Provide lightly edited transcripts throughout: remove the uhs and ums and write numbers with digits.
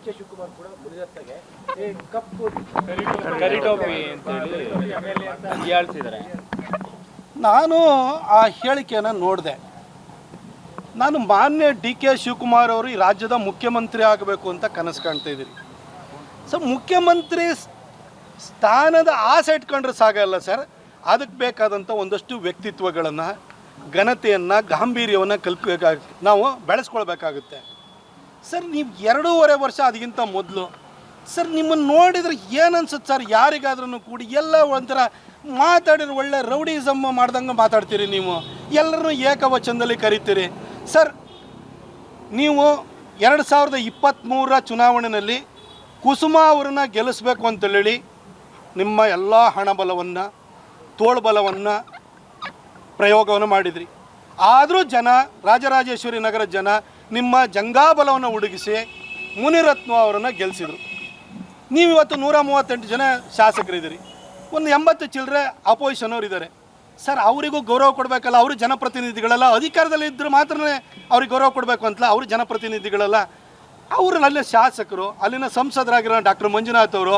K Shivakumar ಕೂಡ ಮುನಿರತ್ನಗೆ ಕಪ್ಪು ಕರಿಟೋಪಿ ಅಂತೇಳಿ ಹೇಳ್ತಿದ್ದಾರೆ. ನಾನು ಆ ಹೇಳಿಕೆಯನ್ನು ನೋಡಿದೆ. ನಾನು ಮಾನ್ಯ ಡಿ ಕೆ ಶಿವಕುಮಾರ್ ಅವರು ಈ ರಾಜ್ಯದ ಮುಖ್ಯಮಂತ್ರಿ ಆಗಬೇಕು ಅಂತ ಕನಸು ಕಾಣ್ತಾ ಇದ್ದೀರಿ. ಸೊ ಮುಖ್ಯಮಂತ್ರಿ ಸ್ಥಾನದ ಆಸೆ ಇಟ್ಕೊಂಡ್ರೆ ಸಾಗಲ್ಲ ಸರ್. ಅದಕ್ಕೆ ಬೇಕಾದಂಥ ಒಂದಷ್ಟು ವ್ಯಕ್ತಿತ್ವಗಳನ್ನು, ಘನತೆಯನ್ನು, ಗಾಂಭೀರ್ಯವನ್ನು ನಾವು ಬೆಳೆಸ್ಕೊಳ್ಬೇಕಾಗುತ್ತೆ ಸರ್. ನೀವು 2.5 ವರ್ಷ ಅದಕ್ಕಿಂತ ಮೊದಲು ಸರ್ ನಿಮ್ಮನ್ನು ನೋಡಿದರೆ ಏನು ಅನ್ಸುತ್ತೆ ಸರ್, ಯಾರಿಗಾದ್ರೂ ಕೂಡಿ ಎಲ್ಲ ಒಂಥರ ಮಾತಾಡಿದ್ರೆ ಒಳ್ಳೆ ರೌಡಿಸಮ್ ಮಾಡ್ದಂಗೆ ಮಾತಾಡ್ತೀರಿ. ನೀವು ಎಲ್ಲರನ್ನೂ ಏಕವಚನದಲ್ಲಿ ಕರಿತೀರಿ ಸರ್. ನೀವು 2023 ಚುನಾವಣೆಯಲ್ಲಿ ಕುಸುಮಾ ಅವರನ್ನು ಗೆಲ್ಲಿಸ್ಬೇಕು ಅಂತೇಳಿ ನಿಮ್ಮ ಎಲ್ಲ ಹಣಬಲವನ್ನು, ತೋಳ್ಬಲವನ್ನು ಪ್ರಯೋಗವನ್ನು ಮಾಡಿದ್ರಿ. ಆದರೂ ಜನ, ರಾಜರಾಜೇಶ್ವರಿ ನಗರ ಜನ ನಿಮ್ಮ ಜಂಗಾಬಲವನ್ನು ಹುಡುಗಿಸಿ ಮುನಿರತ್ನ ಅವರನ್ನು ಗೆಲ್ಲಿಸಿದರು. ನೀವು ಇವತ್ತು 138 ಜನ ಶಾಸಕರಿದ್ದೀರಿ, ಒಂದು 80 ಚಿಲ್ಲರೆ ಅಪೋಸಿಷನ್ ಅವರು ಇದ್ದಾರೆ ಸರ್. ಅವರಿಗೂ ಗೌರವ ಕೊಡಬೇಕಲ್ಲ. ಅವರು ಜನಪ್ರತಿನಿಧಿಗಳಲ್ಲ, ಅಧಿಕಾರದಲ್ಲಿ ಇದ್ದರೆ ಮಾತ್ರ ಅವ್ರಿಗೆ ಗೌರವ ಕೊಡಬೇಕು ಅಂತಲ್ಲ. ಅವರು ಜನಪ್ರತಿನಿಧಿಗಳಲ್ಲ, ಅವರು ಅಲ್ಲಿನ ಶಾಸಕರು, ಅಲ್ಲಿನ ಸಂಸದರಾಗಿರೋ ಡಾಕ್ಟರ್ ಮಂಜುನಾಥ್ ಅವರು,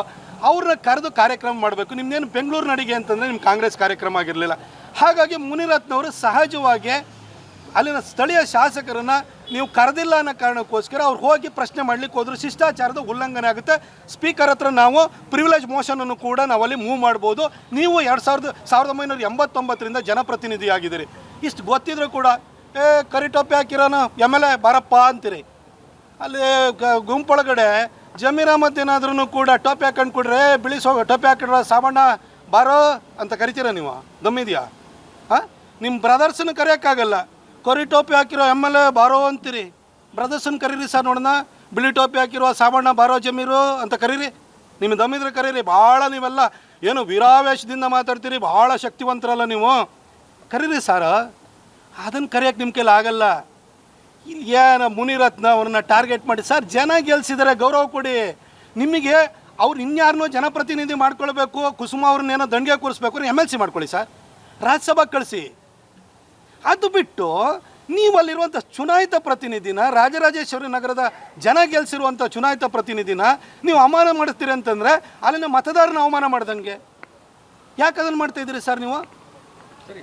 ಅವ್ರನ್ನ ಕರೆದು ಕಾರ್ಯಕ್ರಮ ಮಾಡಬೇಕು. ನಿಮ್ಮದೇನು ಬೆಂಗಳೂರು ನಡಿಗೆ ಅಂತಂದರೆ ನಿಮ್ಮ ಕಾಂಗ್ರೆಸ್ ಕಾರ್ಯಕ್ರಮ ಆಗಿರಲಿಲ್ಲ. ಹಾಗಾಗಿ ಮುನಿರತ್ನವರು ಸಹಜವಾಗಿ ಅಲ್ಲಿನ ಸ್ಥಳೀಯ ಶಾಸಕರನ್ನು ನೀವು ಕರೆದಿಲ್ಲ ಅನ್ನೋ ಕಾರಣಕ್ಕೋಸ್ಕರ ಅವ್ರು ಹೋಗಿ ಪ್ರಶ್ನೆ ಮಾಡಲಿಕ್ಕೆ ಹೋದ್ರು. ಶಿಷ್ಟಾಚಾರದ ಉಲ್ಲಂಘನೆ ಆಗುತ್ತೆ. ಸ್ಪೀಕರ್ ಹತ್ರ ನಾವು ಪ್ರಿವಿಲೇಜ್ ಮೋಷನನ್ನು ಕೂಡ ನಾವಲ್ಲಿ ಮೂವ್ ಮಾಡ್ಬೋದು. ನೀವು 1989ರಿಂದ ಜನಪ್ರತಿನಿಧಿಯಾಗಿದ್ದೀರಿ. ಇಷ್ಟು ಗೊತ್ತಿದ್ರು ಕೂಡ ಕರಿಟೋಪಿ ಹಾಕಿರೋನು MLA ಬಾರಪ್ಪ ಅಂತೀರಿ. ಅಲ್ಲಿ ಗುಂಪೊಳಗಡೆ ಜಮೀರ್ ಅಹಮದ್ ಏನಾದ್ರೂ ಕೂಡ ಟೋಪಿ ಹಾಕೊಂಡು ಕೊಡ್ರೆ, ಬಿಳಿಸೋ ಟೋಪಿ ಹಾಕಿಡ್ರ ಸಾಮಣ್ಣ ಬಾರೋ ಅಂತ ಕರಿತೀರ ನೀವು? ದಮ್ಮಿದೆಯಾ? ಹಾಂ, ನಿಮ್ಮ ಬ್ರದರ್ಸನ್ನು ಕರೆಯೋಕ್ಕಾಗಲ್ಲ. ಕರಿ ಟೋಪಿ ಹಾಕಿರೋ MLA ಬಾರೋ ಅಂತೀರಿ. ಬ್ರದರ್ಸನ್ನು ಕರೀರಿ ಸರ್ ನೋಡೋಣ. ಬಿಳಿ ಟೋಪಿ ಹಾಕಿರೋ ಸಾಮಣ್ಣ ಬಾರೋ ಜಮೀರು ಅಂತ ಕರೀರಿ. ನಿಮ್ಮ ದಮ್ಮಿದ್ರೆ ಕರೀರಿ. ಭಾಳ ನೀವೆಲ್ಲ ಏನು ವೀರಾವೇಶದಿಂದ ಮಾತಾಡ್ತೀರಿ, ಭಾಳ ಶಕ್ತಿವಂತರಲ್ಲ ನೀವು. ಕರೀರಿ ಸರ್. ಅದನ್ನು ಕರೆಯೋಕ್ಕೆ ನಿಮ್ಮ ಕೈಲಿ ಆಗಲ್ಲ. ಏನು ಮುನಿರತ್ನ ಅವ್ರನ್ನ ಟಾರ್ಗೆಟ್ ಮಾಡಿ ಸರ್, ಜನ ಗೆಲ್ಸಿದ್ದಾರೆ, ಗೌರವ ಕೊಡಿ. ನಿಮಗೆ ಅವ್ರು ಇನ್ಯಾರನ್ನೋ ಜನಪ್ರತಿನಿಧಿ ಮಾಡ್ಕೊಳ್ಬೇಕು, ಕುಸುಮ ಅವ್ರನ್ನೇನೋ ದಂಡಿಗೆ ಕೂರಿಸ್ಬೇಕು, MLC ಮಾಡ್ಕೊಳ್ಳಿ ಸರ್, ರಾಜ್ಯಸಭಾ ಕಳಿಸಿ. ಅದು ಬಿಟ್ಟು ನೀವು ಅಲ್ಲಿರುವಂಥ ಚುನಾಯಿತ ಪ್ರತಿನಿಧಿನ, ರಾಜರಾಜೇಶ್ವರಿ ನಗರದ ಜನ ಗೆಲ್ಸಿರುವಂಥ ಚುನಾಯಿತ ಪ್ರತಿನಿಧಿನ ನೀವು ಅವಮಾನ ಮಾಡಿಸ್ತೀರಿ ಅಂತಂದರೆ ಅಲ್ಲಿನ ಮತದಾರನ ಅವಮಾನ ಮಾಡ್ದಂಗೆ. ಯಾಕೆ ಅದನ್ನು ಮಾಡ್ತಾಯಿದ್ದೀರಿ ಸರ್ ನೀವು?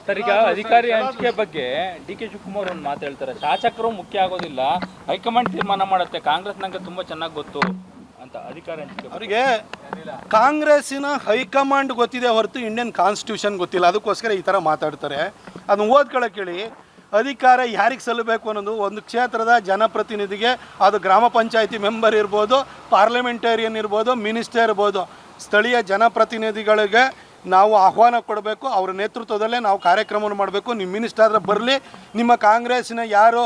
ಸರ್, ಈಗ ಅಧಿಕಾರಿ ಹಂಚಿಕೆ ಬಗ್ಗೆ ಡಿ ಕೆ ಶಿವಕುಮಾರ್ ಒಂದು ಮಾತು ಹೇಳ್ತಾರೆ, ಶಾಸಕರು ಮುಖ್ಯ ಆಗೋದಿಲ್ಲ, ಹೈಕಮಾಂಡ್ ತೀರ್ಮಾನ ಮಾಡುತ್ತೆ, ಕಾಂಗ್ರೆಸ್ ನಂಗೆ ತುಂಬ ಚೆನ್ನಾಗಿ ಗೊತ್ತು ಅಂತ. ಅಧಿಕಾರಿ ಹಂಚಿಕೆ ಅವರಿಗೆ ಕಾಂಗ್ರೆಸ್ಸಿನ ಹೈಕಮಾಂಡ್ ಗೊತ್ತಿದೆ ಹೊರತು ಇಂಡಿಯನ್ ಕಾನ್ಸ್ಟಿಟ್ಯೂಷನ್ ಗೊತ್ತಿಲ್ಲ. ಅದಕ್ಕೋಸ್ಕರ ಈ ಥರ ಮಾತಾಡ್ತಾರೆ. ಅದನ್ನು ಓದ್ಕೊಳ್ಳೋಕೆ ಹೇಳಿ. ಅಧಿಕಾರ ಯಾರಿಗೆ ಸಲ್ಲಬೇಕು ಅನ್ನೋದು ಒಂದು ಕ್ಷೇತ್ರದ ಜನಪ್ರತಿನಿಧಿಗೆ, ಅದು ಗ್ರಾಮ ಪಂಚಾಯಿತಿ ಮೆಂಬರ್ ಇರ್ಬೋದು, ಪಾರ್ಲಿಮೆಂಟೇರಿಯನ್ ಇರ್ಬೋದು, ಮಿನಿಸ್ಟರ್ ಇರ್ಬೋದು, ಸ್ಥಳೀಯ ಜನಪ್ರತಿನಿಧಿಗಳಿಗೆ ನಾವು ಆಹ್ವಾನ ಕೊಡಬೇಕು. ಅವರ ನೇತೃತ್ವದಲ್ಲೇ ನಾವು ಕಾರ್ಯಕ್ರಮವನ್ನು ಮಾಡಬೇಕು. ನಿಮ್ಮ ಮಿನಿಸ್ಟರ್ ಆದರೆ ಬರಲಿ, ನಿಮ್ಮ ಕಾಂಗ್ರೆಸ್ಸಿನ ಯಾರು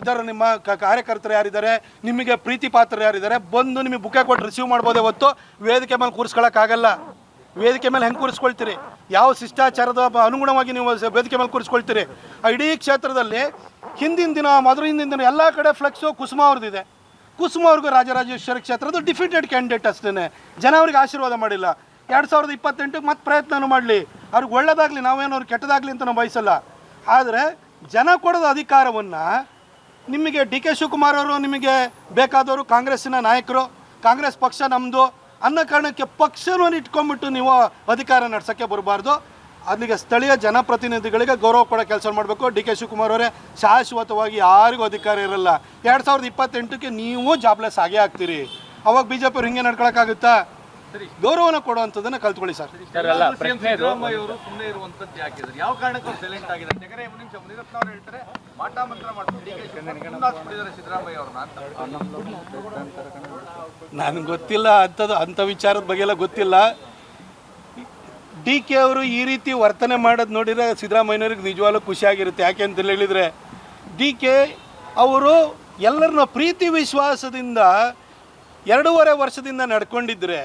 ಇದ್ದಾರೆ, ನಿಮ್ಮ ಕಾರ್ಯಕರ್ತರು ಯಾರಿದ್ದಾರೆ, ನಿಮಗೆ ಪ್ರೀತಿ ಪಾತ್ರರು ಯಾರಿದ್ದಾರೆ, ಬಂದು ನಿಮಗೆ ಬುಕ್ಕೆ ಕೊಟ್ಟು ರಿಸೀವ್ ಮಾಡ್ಬೋದೇ ಹೊತ್ತು ವೇದಿಕೆ ಮೇಲೆ ಕೂರಿಸ್ಕೊಳ್ಳೋಕ್ಕಾಗಲ್ಲ. ವೇದಿಕೆ ಮೇಲೆ ಹೆಂಗೆ ಕೂರಿಸ್ಕೊಳ್ತೀರಿ? ಯಾವ ಶಿಷ್ಟಾಚಾರದ ಅನುಗುಣವಾಗಿ ನೀವು ವೇದಿಕೆ ಮೇಲೆ ಕೂರಿಸ್ಕೊಳ್ತೀರಿ? ಇಡೀ ಕ್ಷೇತ್ರದಲ್ಲಿ ಹಿಂದಿನ ದಿನ ಎಲ್ಲ ಕಡೆ ಫ್ಲೆಕ್ಸು ಕುಸುಮ ಅವ್ರದ್ದಿದೆ. ಕುಸುಮ ಅವ್ರಿಗೂ ರಾಜರಾಜೇಶ್ವರಿ ಕ್ಷೇತ್ರದ ಡಿಫೀಟೆಡ್ ಕ್ಯಾಂಡಿಡೇಟ್ ಅಷ್ಟೇ. ಜನ ಅವ್ರಿಗೆ ಆಶೀರ್ವಾದ ಮಾಡಿಲ್ಲ. 2028 ಮತ್ತೆ ಪ್ರಯತ್ನ ಮಾಡಲಿ, ಅವ್ರಿಗೆ ಒಳ್ಳೇದಾಗಲಿ, ನಾವೇನು ಅವ್ರಿಗೆ ಕೆಟ್ಟದಾಗಲಿ ಅಂತ ನಾವು ಬಯಸಲ್ಲ. ಆದರೆ ಜನ ಕೊಡೋದು ಅಧಿಕಾರವನ್ನು ನಿಮಗೆ ಡಿ ಕೆ ಶಿವಕುಮಾರ್ ಅವರು ನಿಮಗೆ ಬೇಕಾದವರು, ಕಾಂಗ್ರೆಸ್ಸಿನ ನಾಯಕರು, ಕಾಂಗ್ರೆಸ್ ಪಕ್ಷ ನಮ್ಮದು ಅನ್ನೋ ಕಾರಣಕ್ಕೆ ಪಕ್ಷವನ್ನು ಇಟ್ಕೊಂಡ್ಬಿಟ್ಟು ನೀವು ಅಧಿಕಾರ ನಡೆಸೋಕ್ಕೆ ಬರಬಾರ್ದು. ಅಲ್ಲಿಗೆ ಸ್ಥಳೀಯ ಜನಪ್ರತಿನಿಧಿಗಳಿಗೆ ಗೌರವ ಕೊಡೋ ಕೆಲಸ ಮಾಡಬೇಕು. ಡಿ ಕೆ ಶಿವಕುಮಾರ್ ಅವರೇ ಶಾಶ್ವತವಾಗಿ ಯಾರಿಗೂ ಅಧಿಕಾರ ಇರಲ್ಲ. 2028ಕ್ಕೆ ನೀವು ಜಾಬ್ಲೆಸ್ ಆಗೇ ಆಗ್ತೀರಿ. ಅವಾಗ BJP ಅವ್ರು ಹಿಂಗೆ ನಡ್ಕೊಳಕ್ಕಾಗುತ್ತಾ? ಗೌರವನ ಕೊಡುವಂಥದ್ದನ್ನ ಕಲ್ತ್ಕೊಳ್ಳಿ ಸರ್. ಸಿದ್ದರಾಮಯ್ಯ ಅವರು ಸುಮ್ಮನೆ ಇರುವಂತದ್ದು ಯಾಕಿದ್ರು? ಯಾವ ಕಾರಣಕ್ಕೂ ಸೈಲೆಂಟ್ ಆಗಿದ್ದಾರೆ? ಯಾಕಂದ್ರೆ ಮುನಿರತ್ನ ಅವರು ಹೇಳ್ತಾರೆ ಮಾಟ ಮಂತ್ರ ಮಾಡ್ತಾರೆ ಸಿದ್ದರಾಮಯ್ಯ ಅವ್ರನ್ನ ಅಂತ. ನನಗೆ ಗೊತ್ತಿಲ್ಲ ಅಂಥ ವಿಚಾರದ ಬಗ್ಗೆ ಎಲ್ಲ ಗೊತ್ತಿಲ್ಲ. DK ಅವರು ಈ ರೀತಿ ವರ್ತನೆ ಮಾಡೋದು ನೋಡಿದರೆ ಸಿದ್ದರಾಮಯ್ಯನವ್ರಿಗೆ ನಿಜವಾಗ್ಲೂ ಖುಷಿಯಾಗಿರುತ್ತೆ. ಯಾಕೆ ಅಂತ ಹೇಳಿದರೆ DK ಅವರು ಎಲ್ಲರನ್ನ ಪ್ರೀತಿ ವಿಶ್ವಾಸದಿಂದ 2.5 ವರ್ಷದಿಂದ ನಡ್ಕೊಂಡಿದ್ರೆ,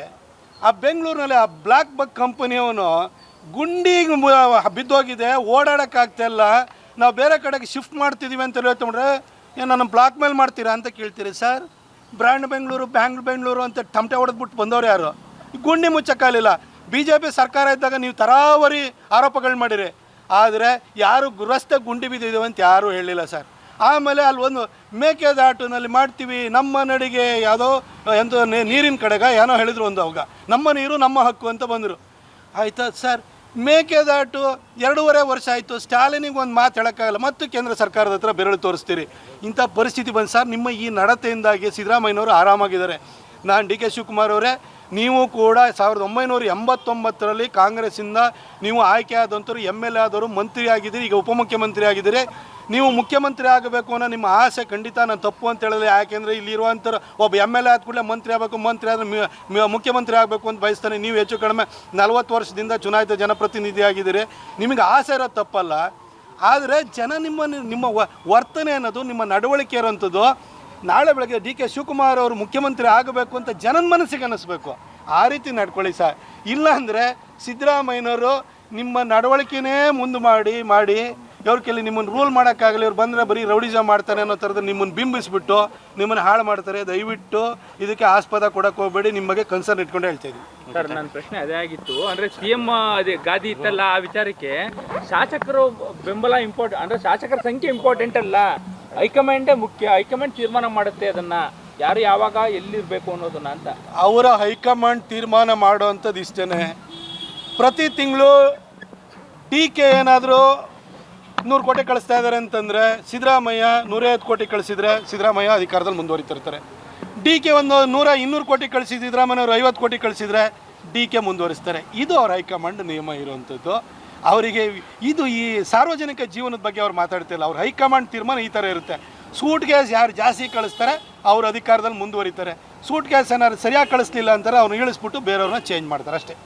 ಆ ಬೆಂಗಳೂರಿನಲ್ಲಿ ಆ ಬ್ಲ್ಯಾಕ್ ಬಕ್ ಕಂಪನಿಯವನು ಗುಂಡಿಗೆ ಬಿದ್ದೋಗಿದೆ, ಓಡಾಡೋಕ್ಕಾಗ್ತಾಯಿಲ್ಲ, ನಾವು ಬೇರೆ ಕಡೆಗೆ ಶಿಫ್ಟ್ ಮಾಡ್ತಿದ್ದೀವಿ ಅಂತ ಹೇಳ್ಕೊಂಡ್ರೆ ಏನು ನಮ್ಮ ಬ್ಲಾಕ್ ಮೇಲ್ ಮಾಡ್ತೀರಾ ಅಂತ ಕೇಳ್ತೀರಿ ಸರ್. ಬ್ರ್ಯಾಂಡ್ ಬೆಂಗಳೂರು ಅಂತ ಟಮಟೆ ಹೊಡೆದ್ಬಿಟ್ಟು ಬಂದವ್ರು ಯಾರು? ಗುಂಡಿ ಮುಚ್ಚಕ್ಕಾಗಲಿಲ್ಲ. BJP ಸರ್ಕಾರ ಇದ್ದಾಗ ನೀವು ತರಾವರಿ ಆರೋಪಗಳು ಮಾಡಿರಿ, ಆದರೆ ಯಾರು ರಸ್ತೆ ಗುಂಡಿ ಬಿದ್ದಿದ್ದೇವೆ ಅಂತ ಯಾರೂ ಹೇಳಿಲ್ಲ ಸರ್. ಆಮೇಲೆ ಅಲ್ಲಿ ಒಂದು ಮೇಕೆದಾಟುನಲ್ಲಿ ಮಾಡ್ತೀವಿ ನಮ್ಮ ನಡಿಗೆ ಯಾವುದೋ ಎಂತ ನೀರಿನ ಕಡೆಗ ಏನೋ ಹೇಳಿದ್ರು ಒಂದು ಅವಾಗ ನಮ್ಮ ನೀರು ನಮ್ಮ ಹಕ್ಕು ಅಂತ ಬಂದರು. ಆಯಿತಾ ಸರ್, ಮೇಕೆದಾಟು 2.5 ವರ್ಷ ಆಯಿತು, ಸ್ಟಾಲಿನಿಗೆ ಒಂದು ಮಾತು ಹೇಳೋಕ್ಕಾಗಲ್ಲ, ಮತ್ತು ಕೇಂದ್ರ ಸರ್ಕಾರದ ಹತ್ರ ಬೆರಳು ತೋರಿಸ್ತೀರಿ. ಇಂಥ ಪರಿಸ್ಥಿತಿ ಬಂದು ಸರ್, ನಿಮ್ಮ ಈ ನಡತೆಯಿಂದಾಗಿ ಸಿದ್ದರಾಮಯ್ಯನವರು ಆರಾಮಾಗಿದ್ದಾರೆ. ನಾನು ಡಿ ಕೆ ಶಿವಕುಮಾರ್ ಅವರೇ, ನೀವು ಕೂಡ 1989ರಲ್ಲಿ ಕಾಂಗ್ರೆಸ್ಸಿಂದ ನೀವು ಆಯ್ಕೆ ಆದಂಥವ್ರು MLA ಆದವರು, ಮಂತ್ರಿ ಆಗಿದ್ದೀರಿ, ಈಗ ಉಪಮುಖ್ಯಮಂತ್ರಿ ಆಗಿದ್ದೀರಿ. ನೀವು ಮುಖ್ಯಮಂತ್ರಿ ಆಗಬೇಕು ಅನ್ನೋ ನಿಮ್ಮ ಆಸೆ ಖಂಡಿತ ನಾನು ತಪ್ಪು ಅಂತ ಹೇಳಿದ್ರೆ, ಯಾಕೆಂದರೆ ಇಲ್ಲಿರುವಂಥವ್ರು ಒಬ್ಬ MLA ಆದ ಕೂಡಲೇ ಮಂತ್ರಿ ಆಗಬೇಕು, ಮಂತ್ರಿ ಆದರೆ ಮುಖ್ಯಮಂತ್ರಿ ಆಗಬೇಕು ಅಂತ ಬಯಸ್ತಾನೆ. ನೀವು ಹೆಚ್ಚು ಕಡಿಮೆ 40 ವರ್ಷದಿಂದ ಚುನಾಯಿತ ಜನಪ್ರತಿನಿಧಿ ಆಗಿದ್ದೀರಿ, ನಿಮಗೆ ಆಸೆ ಇರೋದು ತಪ್ಪಲ್ಲ. ಆದರೆ ಜನ ನಿಮ್ಮ ವರ್ತನೆ ಅನ್ನೋದು, ನಿಮ್ಮ ನಡವಳಿಕೆ ಇರೋಂಥದ್ದು ನಾಳೆ ಬೆಳಗ್ಗೆ ಡಿ ಕೆ ಶಿವಕುಮಾರ್ ಅವರು ಮುಖ್ಯಮಂತ್ರಿ ಆಗಬೇಕು ಅಂತ ಜನನ ಮನಸ್ಸಿಗೆ ಅನ್ನಿಸ್ಬೇಕು. ಆ ರೀತಿ ನಡ್ಕೊಳ್ಳಿ ಸರ್. ಇಲ್ಲಾಂದರೆ ಸಿದ್ದರಾಮಯ್ಯನವರು ನಿಮ್ಮ ನಡವಳಿಕೆನೇ ಮುಂದೆ ಮಾಡಿ ಇವ್ರ ಕೈಲಿ ನಿಮ್ಮನ್ನು ರೂಲ್ ಮಾಡೋಕ್ಕಾಗಲಿ, ಇವ್ರು ಬಂದರೆ ಬರೀ ರೌಡಿಸಮ್ ಮಾಡ್ತಾರೆ ಅನ್ನೋ ಥರದ ನಿಮ್ಮನ್ನು ಬಿಂಬಿಸ್ಬಿಟ್ಟು ನಿಮ್ಮನ್ನು ಹಾಳು ಮಾಡ್ತಾರೆ. ದಯವಿಟ್ಟು ಇದಕ್ಕೆ ಆಸ್ಪದ ಕೊಡೋಕೆ ಹೋಗಬೇಡಿ. ನಿಮ್ಮ ಬಗ್ಗೆ ಕನ್ಸರ್ನ್ ಇಟ್ಕೊಂಡು ಹೇಳ್ತಾ ಇದ್ದೀವಿ ಸರ್. ನನ್ನ ಪ್ರಶ್ನೆ ಅದೇ ಆಗಿತ್ತು. ಅಂದರೆ CM ಅದೇ ಗಾದಿ ಇತ್ತಲ್ಲ, ಆ ವಿಚಾರಕ್ಕೆ ಶಾಸಕರು ಬೆಂಬಲ ಇಂಪಾರ್ಟೆಂಟ್, ಅಂದರೆ ಶಾಸಕರ ಸಂಖ್ಯೆ ಇಂಪಾರ್ಟೆಂಟ್ ಅಲ್ಲ, ಹೈಕಮಾಂಡೇ ಮುಖ್ಯ. ಹೈಕಮಾಂಡ್ ತೀರ್ಮಾನ ಮಾಡುತ್ತೆ ಅದನ್ನು, ಯಾರು ಯಾವಾಗ ಎಲ್ಲಿರಬೇಕು ಅನ್ನೋದನ್ನ ಅಂತ. ಅವರ ಹೈಕಮಾಂಡ್ ತೀರ್ಮಾನ ಮಾಡುವಂಥದ್ದು ಇಷ್ಟೇ. ಪ್ರತಿ ತಿಂಗಳು DK ಏನಾದರೂ 100 ಕೋಟಿ ಕಳಿಸ್ತಾ ಇದ್ದಾರೆ ಅಂತಂದರೆ, ಸಿದ್ದರಾಮಯ್ಯ 150 ಕೋಟಿ ಕಳಿಸಿದರೆ ಸಿದ್ದರಾಮಯ್ಯ ಅಧಿಕಾರದಲ್ಲಿ ಮುಂದುವರಿತಿರ್ತಾರೆ. DK ಒಂದು 100-200 ಕೋಟಿ ಕಳಿಸಿ ಸಿದ್ದರಾಮಯ್ಯವರು 50 ಕೋಟಿ ಕಳಿಸಿದರೆ DK ಮುಂದುವರಿಸ್ತಾರೆ. ಇದು ಅವ್ರ ಹೈಕಮಾಂಡ್ ನಿಯಮ ಇರುವಂಥದ್ದು. ಅವರಿಗೆ ಇದು ಈ ಸಾರ್ವಜನಿಕ ಜೀವನದ ಬಗ್ಗೆ ಅವ್ರು ಮಾತಾಡ್ತಿಲ್ಲ. ಅವ್ರ ಹೈಕಮಾಂಡ್ ತೀರ್ಮಾನ ಈ ಥರ ಇರುತ್ತೆ. ಸೂಟ್ ಗ್ಯಾಸ್ ಯಾರು ಜಾಸ್ತಿ ಕಳಿಸ್ತಾರೆ ಅವ್ರ ಅಧಿಕಾರದಲ್ಲಿ ಮುಂದುವರಿತಾರೆ. ಸೂಟ್ ಗ್ಯಾಸ್ ಏನಾದ್ರು ಸರಿಯಾಗಿ ಕಳಿಸ್ಲಿಲ್ಲ ಅಂತಾರೆ, ಅವ್ರನ್ನ ಇಳಿಸ್ಬಿಟ್ಟು ಬೇರೆಯವ್ರನ್ನ ಚೇಂಜ್ ಮಾಡ್ತಾರೆ ಅಷ್ಟೇ.